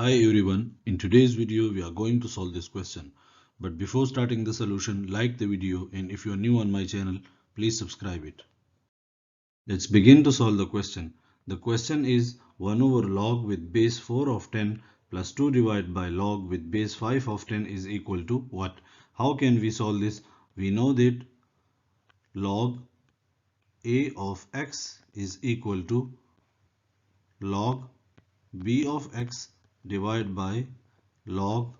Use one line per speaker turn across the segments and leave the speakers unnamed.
Hi everyone, in today's video we are going to solve this question. But before starting the solution, like the video, and if you are new on my channel, please subscribe it. Let's begin to solve the question. The question is 1 over log with base 4 of 10 plus 2 divided by log with base 5 of 10 is equal to what? How can we solve this? We know that log a of x is equal to log b of x divided by log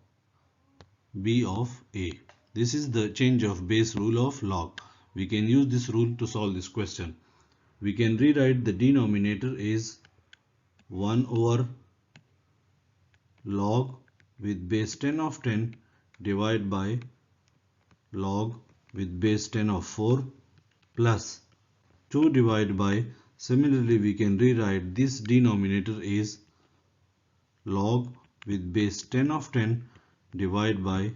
b of a. This is the change of base rule of log. We can use this rule to solve this question. We can rewrite the denominator is 1 over log with base 10 of 10 divided by log with base 10 of 4 plus 2 divided by. Similarly, we can rewrite this denominator is log with base 10 of 10 divided by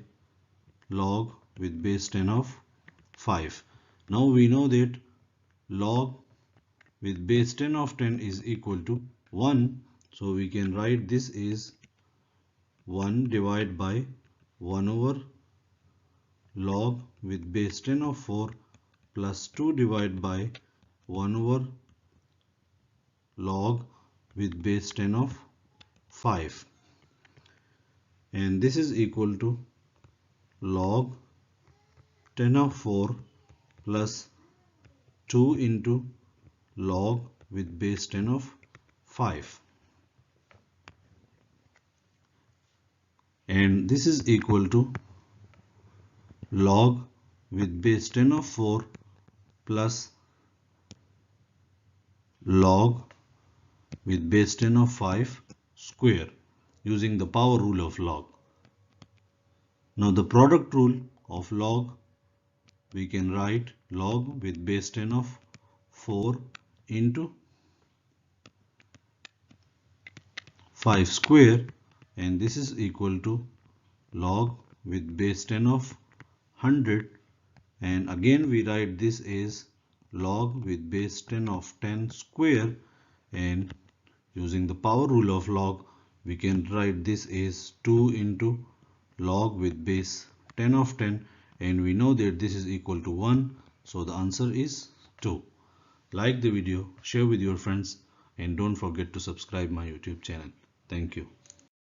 log with base 10 of 5. Now we know that log with base 10 of 10 is equal to 1. So we can write this is 1 divided by 1 over log with base 10 of 4 plus 2 divided by 1 over log with base 10 of 5. And this is equal to log 10 of 4 plus 2 into log with base 10 of 5, and this is equal to log with base 10 of 4 plus log with base 10 of 5 square using the power rule of log. Now the product rule of log, we can write log with base 10 of 4 into 5 square, and this is equal to log with base 10 of 100, and again we write this as log with base 10 of 10 square, and using the power rule of log we can write this as 2 into log with base 10 of 10, and we know that this is equal to 1, so the answer is 2. Like the video, share with your friends, and don't forget to subscribe my YouTube channel. Thank you.